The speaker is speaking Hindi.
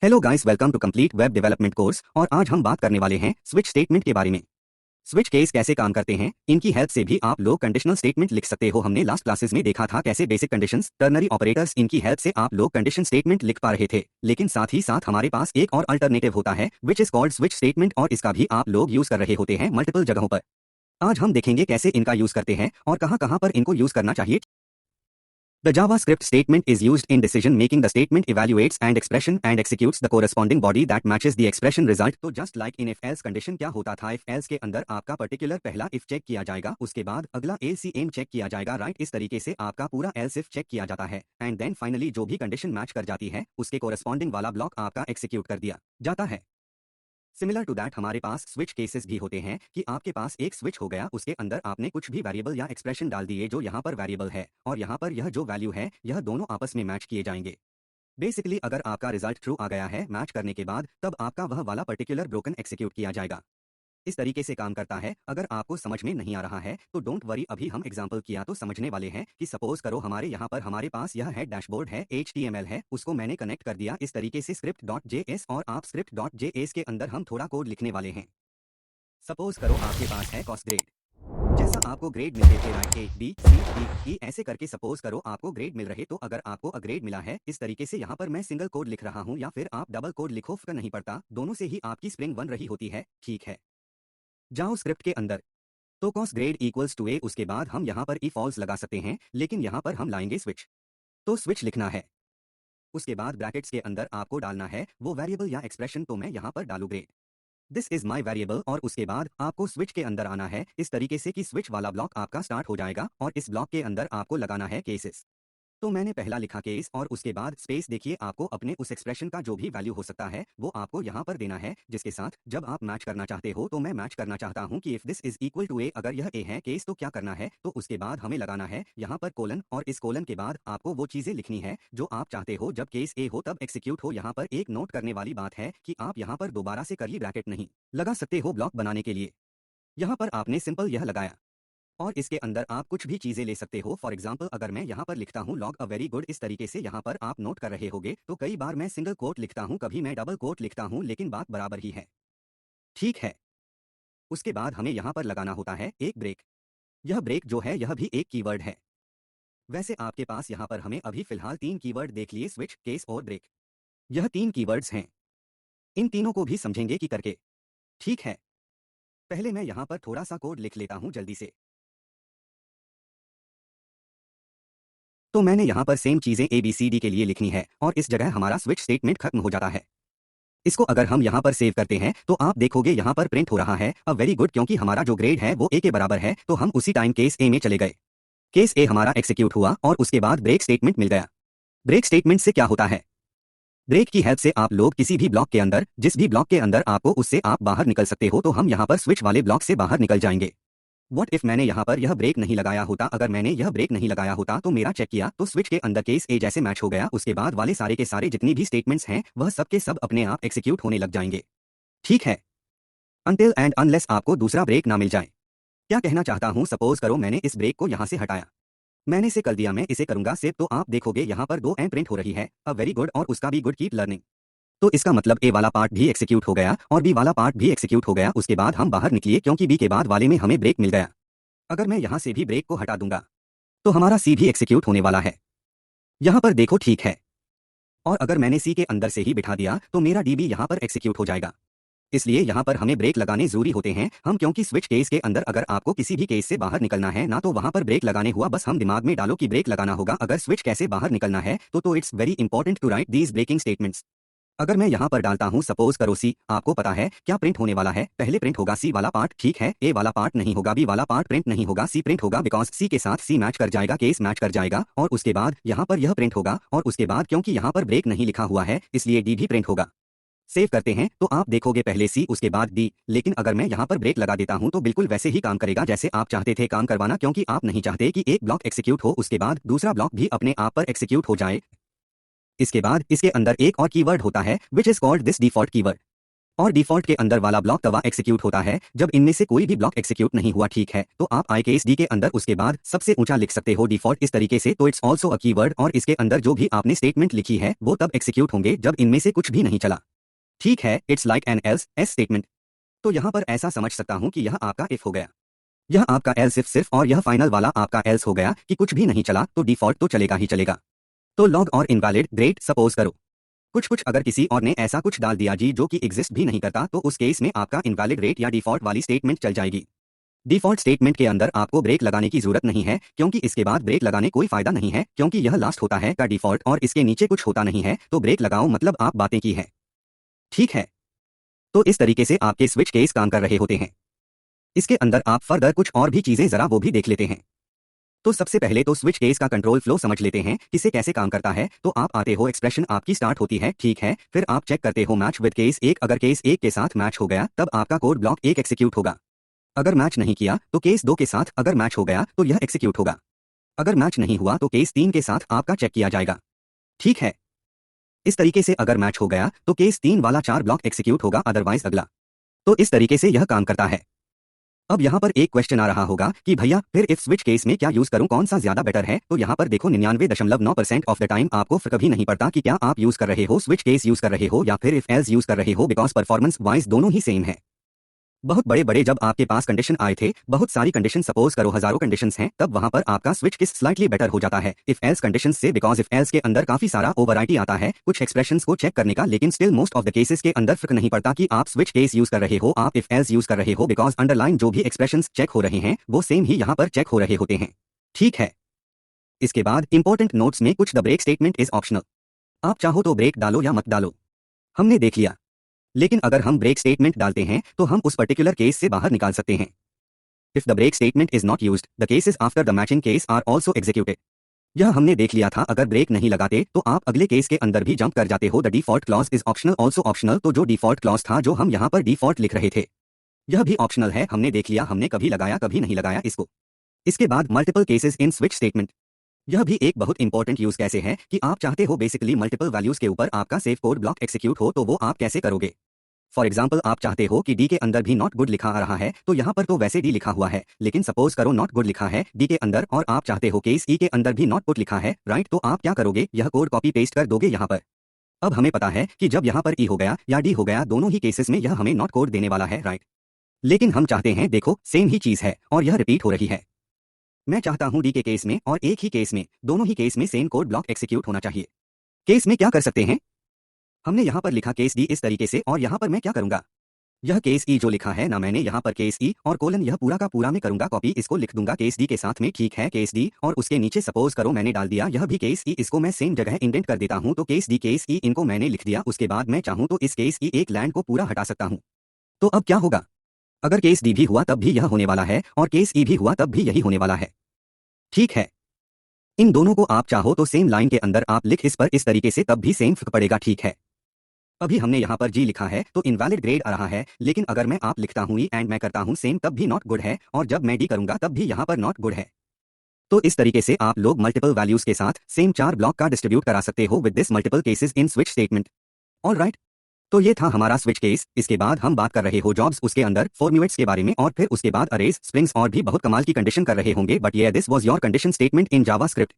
Hello guys, welcome to complete web development course. और आज हम बात करने वाले हैं स्विच स्टेटमेंट के बारे में। स्विच केस कैसे काम करते हैं, इनकी हेल्प से भी आप लोग कंडीशनल स्टेटमेंट लिख सकते हो। हमने लास्ट क्लासेस में देखा था कैसे बेसिक कंडीशंस, टर्नरी ऑपरेटर्स, इनकी हेल्प से आप लोग कंडीशन स्टेटमेंट लिख पा रहे थे। लेकिन साथ ही साथ हमारे पास एक और अल्टरनेटिव होता है which is called switch statement, और इसका भी आप लोग यूज कर रहे होते हैं मल्टीपल जगहों पर। आज हम देखेंगे कैसे इनका यूज करते हैं और कहां कहां पर इनको यूज करना चाहिए। The JavaScript statement is used in decision making. The statement evaluates an expression and executes the corresponding body that matches the expression result. तो just like in if else condition क्या होता था, if else के अंदर आपका पर्टिकुलर पहला if चेक किया जाएगा, उसके बाद अगला else aim चेक किया जाएगा, राइट। इस तरीके से आपका पूरा else if चेक किया जाता है एंड देन फाइनली जो भी कंडीशन मैच कर जाती है उसके कोरस्पॉन्डिंग वाला ब्लॉक आपका एग्जीक्यूट कर दिया जाता है। सिमिलर टू दैट हमारे पास स्विच केसेस भी होते हैं कि आपके पास एक स्विच हो गया, उसके अंदर आपने कुछ भी वेरिएबल या एक्सप्रेशन डाल दिए जो यहाँ पर वेरिएबल है और यहाँ पर यह जो वैल्यू है यह दोनों आपस में मैच किए जाएंगे। बेसिकली अगर आपका रिजल्ट ट्रू आ गया है मैच करने के बाद, तब आपका वह वाला पर्टिकुलर ब्रोकन एक्जीक्यूट किया जाएगा। इस तरीके से काम करता है। अगर आपको समझ में नहीं आ रहा है तो डोंट वरी, अभी हम एग्जांपल किया तो समझने वाले हैं कि सपोज करो हमारे यहाँ पर हमारे पास यह है डैशबोर्ड है, HTML है, उसको मैंने कनेक्ट कर दिया इस तरीके से script.js, और आप script.js के अंदर हम थोड़ा कोड लिखने वाले हैं। सपोज करो आपके पास है कॉस्ट ग्रेड, जैसा आपको ग्रेड मिलते थे right, A B C D E ऐसे करके सपोज करो आपको ग्रेड मिल रहे, तो अगर आपको अ ग्रेड मिला है इस तरीके से यहाँ पर मैं सिंगल कोड लिख रहा हूँ या फिर आप डबल कोड लिखो, फर्क नहीं पड़ता, दोनों से ही आपकी स्प्रिंग बन रही होती है। ठीक है, जाओ स्क्रिप्ट के अंदर, तो कॉस ग्रेड इक्वल्स टू ए, उसके बाद हम यहाँ पर ई फॉल्स लगा सकते हैं, लेकिन यहाँ पर हम लाएंगे स्विच। तो स्विच लिखना है, उसके बाद ब्रैकेट्स के अंदर आपको डालना है वो वेरिएबल या एक्सप्रेशन, तो मैं यहाँ पर डालू grade, this is my variable, और उसके बाद आपको स्विच के अंदर आना है इस तरीके से कि स्विच वाला ब्लॉक आपका स्टार्ट हो जाएगा और इस ब्लॉक के अंदर आपको लगाना है केसेस। तो मैंने पहला लिखा केस और उसके बाद स्पेस, देखिए आपको अपने उस एक्सप्रेशन का जो भी वैल्यू हो सकता है वो आपको यहाँ पर देना है, जिसके साथ जब आप मैच करना चाहते हो, तो मैं मैच करना चाहता हूँ कि if this is equal to A, अगर यह ए है केस, तो क्या करना है, तो उसके बाद हमें लगाना है यहाँ पर कोलन, और इस कोलन के बाद आपको वो चीजें लिखनी है जो आप चाहते हो जब केस ए हो तब एक्सिक्यूट हो। यहाँ पर एक नोट करने वाली बात है कि आप यहाँ पर दोबारा से करली ब्रैकेट नहीं लगा सकते हो ब्लॉक बनाने के लिए, यहाँ पर आपने सिंपल यह लगाया और इसके अंदर आप कुछ भी चीजें ले सकते हो। फॉर एग्जाम्पल अगर मैं यहाँ पर लिखता हूँ लॉग अ वेरी गुड, इस तरीके से यहाँ पर आप नोट कर रहे होगे, तो कई बार मैं सिंगल कोट लिखता हूँ, कभी मैं डबल कोट लिखता हूँ, लेकिन बात बराबर ही है। ठीक है, उसके बाद हमें यहाँ पर लगाना होता है एक ब्रेक। यह ब्रेक जो है यह भी एक कीवर्ड है। वैसे आपके पास यहाँ पर हमें अभी फिलहाल 3 कीवर्ड देख लिए, स्विच, केस और ब्रेक, यह 3 कीवर्ड्स हैं। इन तीनों को भी समझेंगे कि करके। ठीक है, पहले मैं यहाँ पर थोड़ा सा कोड लिख लेता हूँ जल्दी से। तो मैंने यहाँ पर सेम चीजें ABCD के लिए लिखनी है और इस जगह हमारा स्विच स्टेटमेंट खत्म हो जाता है। इसको अगर हम यहाँ पर सेव करते हैं तो आप देखोगे यहाँ पर प्रिंट हो रहा है अ वेरी गुड, क्योंकि हमारा जो ग्रेड है वो ए के बराबर है, तो हम उसी टाइम केस ए में चले गए। केस ए हमारा एक्सिक्यूट हुआ और उसके बाद ब्रेक स्टेटमेंट मिल गया। ब्रेक स्टेटमेंट से क्या होता है, ब्रेक की हेल्प से आप लोग किसी भी ब्लॉक के अंदर, जिस भी ब्लॉक के अंदर आपको उससे आप बाहर निकल सकते हो, तो हम यहाँ पर स्विच वाले ब्लॉक से बाहर निकल जाएंगे। व्हाट इफ मैंने यहाँ पर यह ब्रेक नहीं लगाया होता, अगर मैंने यह ब्रेक नहीं लगाया होता तो मेरा चेक किया तो स्विच के अंदर केस ए जैसे मैच हो गया, उसके बाद वाले सारे के सारे जितनी भी स्टेटमेंट्स हैं वह सब के सब अपने आप एक्सिक्यूट होने लग जाएंगे। ठीक है, अनटिल एंड अनलेस आपको दूसरा ब्रेक ना मिल जाए। क्या कहना चाहता हूँ, सपोज करो मैंने इस ब्रेक को यहाँ से हटाया, मैंने इसे कर दिया, मैं इसे करूंगा सेव, तो आप देखोगे यहाँ पर 2 एम प्रिंट हो रही है, अ वेरी गुड, और उसका भी गुड, कीप लर्निंग। तो इसका मतलब ए वाला पार्ट भी एक्सिक्यूट हो गया और बी वाला पार्ट भी एक्सिक्यूट हो गया। उसके बाद हम बाहर निकलिए क्योंकि बी के बाद वाले में हमें ब्रेक मिल गया। अगर मैं यहाँ से भी ब्रेक को हटा दूंगा तो हमारा सी भी एक्सिक्यूट होने वाला है। यहाँ पर देखो, ठीक है, और अगर मैंने सी के अंदर से ही बिठा दिया तो मेरा डी भी यहाँ पर एक्सिक्यूट हो जाएगा। इसलिए यहाँ पर हमें ब्रेक लगाने जरूरी होते हैं हम, क्योंकि स्विच केस के अंदर अगर आपको किसी भी केस से बाहर निकलना है ना, तो वहां पर ब्रेक लगाने हुआ, बस हम दिमाग में डालो कि ब्रेक लगाना होगा। अगर स्विच कैसे बाहर निकलना है तो it's very important to write these breaking statements. अगर मैं यहाँ पर डालता हूँ सपोज करो सी, आपको पता है क्या प्रिंट होने वाला है, पहले प्रिंट होगा सी वाला पार्ट, ठीक है, ए वाला पार्ट नहीं होगा, बी वाला पार्ट प्रिंट नहीं होगा, सी प्रिंट होगा, बिकॉज सी के साथ सी मैच कर जाएगा, केस मैच कर जाएगा, और उसके बाद यहाँ पर यह प्रिंट होगा, और उसके बाद क्योंकि यहाँ पर ब्रेक नहीं लिखा हुआ है इसलिए डी भी प्रिंट होगा। सेव करते हैं तो आप देखोगे पहले सी उसके बाद डी, लेकिन अगर मैं यहाँ पर ब्रेक लगा देता हूँ तो बिल्कुल वैसे ही काम करेगा जैसे आप चाहते थे काम करवाना, क्योंकि आप नहीं चाहते कि एक ब्लॉक एक्सिक्यूट हो उसके बाद दूसरा ब्लॉक भी अपने आप पर एक्सिक्यूट हो जाए। इसके बाद इसके अंदर एक और कीवर्ड होता है which is called this default keyword. और डिफॉल्ट के अंदर वाला ब्लॉक तवा एग्जीक्यूट होता है जब इनमें से कोई भी ब्लॉक एग्जीक्यूट नहीं हुआ, ठीक है। तो आप आई केस डी के अंदर उसके बाद सबसे ऊंचा लिख सकते हो डिफॉल्ट इस तरीके से। तो इट्स ऑल्सो अ कीवर्ड और इसके अंदर जो भी आपने स्टेटमेंट लिखी है वो तब एग्जीक्यूट होंगे जब इनमें से कुछ भी नहीं चला, ठीक है। It's like N Ls S statement. तो यहाँ पर ऐसा समझ सकता हूँ कि यह आपका इफ हो गया, यह आपका एल्स इफ सिर्फ, और यह फाइनल वाला आपका एल्स हो गया कि कुछ भी नहीं चला तो डिफॉल्ट तो चलेगा ही चलेगा। तो लॉग और इनवैलिड ग्रेट सपोज करो कुछ अगर किसी और ने ऐसा कुछ डाल दिया जी जो कि एग्जिस्ट भी नहीं करता, तो उस केस में आपका इनवैलिड रेट या डिफॉल्ट वाली स्टेटमेंट चल जाएगी। डिफॉल्ट स्टेटमेंट के अंदर आपको ब्रेक लगाने की जरूरत नहीं है, क्योंकि इसके बाद ब्रेक लगाने कोई फायदा नहीं है, क्योंकि यह लास्ट होता है का डिफॉल्ट और इसके नीचे कुछ होता नहीं है। तो ब्रेक लगाओ मतलब आप बातें की है, ठीक है। तो इस तरीके से आपके स्विच केस काम कर रहे होते हैं। इसके अंदर आप फर्दर कुछ और भी चीजें जरा वो भी देख लेते हैं। तो सबसे पहले तो स्विच केस का कंट्रोल फ्लो समझ लेते हैं, किसे कैसे काम करता है। तो आप आते हो, एक्सप्रेशन आपकी स्टार्ट होती है, ठीक है। फिर आप चेक करते हो मैच विद केस एक, अगर केस एक के साथ मैच हो गया तब आपका कोड ब्लॉक एक एक्सिक्यूट होगा। अगर मैच नहीं किया तो केस दो के साथ अगर मैच हो गया तो यह एक्सिक्यूट होगा। अगर मैच नहीं हुआ तो केस तीन के साथ आपका चेक किया जाएगा, ठीक है। इस तरीके से अगर मैच हो गया तो केस तीन वाला 4 ब्लॉक एक्सिक्यूट होगा, अदरवाइज अगला। तो इस तरीके से यह काम करता है। अब यहाँ पर एक क्वेश्चन आ रहा होगा कि भैया फिर इफ स्विच केस में क्या यूज करूं, कौन सा ज्यादा बेटर है। तो यहाँ पर देखो 99.9% ऑफ द टाइम आपको कभी नहीं पड़ता कि क्या आप यूज कर रहे हो स्विच केस यूज कर रहे हो या फिर इफ एल्स यूज कर रहे हो, बिकॉज परफॉर्मेंस वाइज दोनों ही सेम है। बहुत बड़े बड़े जब आपके पास कंडीशन आए थे, बहुत सारी कंडीशन, सपोज करो हजारों कंडीशंस हैं, तब वहां पर आपका स्विच किस स्लाइटली बेटर हो जाता है इफ एल्स कंडीशंस से, बिकॉज इफ एल्स के अंदर काफी सारा ओवरराइटी आता है कुछ एक्सप्रेशंस को चेक करने का, लेकिन still most of the cases के अंदर फर्क नहीं पड़ता कि आप स्विच केस यूज कर रहे हो, आप इफ एल्स यूज कर रहे हो, बिकॉज अंडरलाइन जो भी एक्सप्रेशंस चेक हो रहे हैं वो सेम ही यहाँ पर चेक हो रहे होते हैं, ठीक है। इसके बाद इंपॉर्टेंट नोट्स में कुछ, the break statement is optional. आप चाहो तो ब्रेक डालो या मत डालो, हमने देख लिया। लेकिन अगर हम ब्रेक स्टेटमेंट डालते हैं तो हम उस पर्टिकुलर केस से बाहर निकाल सकते हैं। If the break statement is not used, the cases after the matching case are also executed. यह हमने देख लिया था, अगर ब्रेक नहीं लगाते तो आप अगले केस के अंदर भी जंप कर जाते हो। The default clause is optional, also optional. तो जो डिफॉल्ट क्लॉज था जो हम यहाँ पर डिफॉल्ट लिख रहे थे, यह भी ऑप्शनल है, हमने देख लिया, हमने कभी लगाया कभी नहीं लगाया इसको। इसके बाद multiple cases in switch statement, यह भी एक बहुत इंपॉर्टेंट यूज कैसे है कि आप चाहते हो बेसिकली मल्टीपल वैल्यूज के ऊपर आपका सेफ कोड ब्लॉक एक्सिक्यूट हो, तो वो आप कैसे करोगे। फॉर एग्जाम्पल आप चाहते हो कि डी के अंदर भी नॉट गुड लिखा आ रहा है, तो यहाँ पर तो वैसे डी लिखा हुआ है, लेकिन सपोज करो नॉट गुड लिखा है डी के अंदर और आप चाहते हो केस ई के अंदर भी नॉट गुड लिखा है, राइट। तो आप क्या करोगे, यह कोड कॉपी पेस्ट कर दोगे यहाँ पर। अब हमें पता है कि जब यहाँ पर ई हो गया या डी हो गया, दोनों ही केसेस में यह हमें नॉट कोड देने वाला है, राइट। लेकिन हम चाहते हैं, देखो सेम ही चीज है और यह रिपीट हो रही है। मैं चाहता हूं डी के केस में और एक ही केस में, दोनों ही केस में सेम कोड ब्लॉक एक्सिक्यूट होना चाहिए। केस में क्या कर सकते हैं, हमने यहाँ पर लिखा केस डी इस तरीके से, और यहाँ पर मैं क्या करूंगा, यह केस ई जो लिखा है ना मैंने यहाँ पर केस ई और कोलन, यह पूरा का पूरा मैं करूंगा कॉपी, इसको लिख दूंगा केस डी के साथ में, ठीक है। केस डी और उसके नीचे सपोज करो मैंने डाल दिया यह भी केस ई, इसको मैं सेम जगह इंडेंट कर देता हूं। तो केस डी केस ई इनको मैंने लिख दिया। उसके बाद मैं चाहूं तो इस केस ई एक लैंड को पूरा हटा सकता हूं। तो अब क्या होगा, अगर केस डी भी हुआ तब भी यह होने वाला है और केस ई भी हुआ तब भी यही होने वाला है, ठीक है। इन दोनों को आप चाहो तो सेम लाइन के अंदर आप लिख इस पर इस तरीके से, तब भी सेम फर्क पड़ेगा, ठीक है। अभी हमने यहाँ पर जी लिखा है तो इनवैलिड ग्रेड आ रहा है, लेकिन अगर मैं आप लिखता हूँ ई एंड मैं करता हूँ सेम, तब भी नॉट गुड है, और जब मैं डी करूंगा तब भी यहाँ पर नॉट गुड है। तो इस तरीके से आप लोग मल्टीपल वैल्यूज के साथ सेम 4 ब्लॉक का डिस्ट्रीब्यूट करा सकते हो with this multiple cases in switch statement, alright. तो ये था हमारा स्विच केस। इसके बाद हम बात कर रहे हो जॉब्स, उसके अंदर फॉर्म्यूलेट्स के बारे में, और फिर उसके बाद अरेज, स्ट्रिंग्स और भी बहुत कमाल की कंडीशन कर रहे होंगे। बट ये this was your condition statement in JavaScript.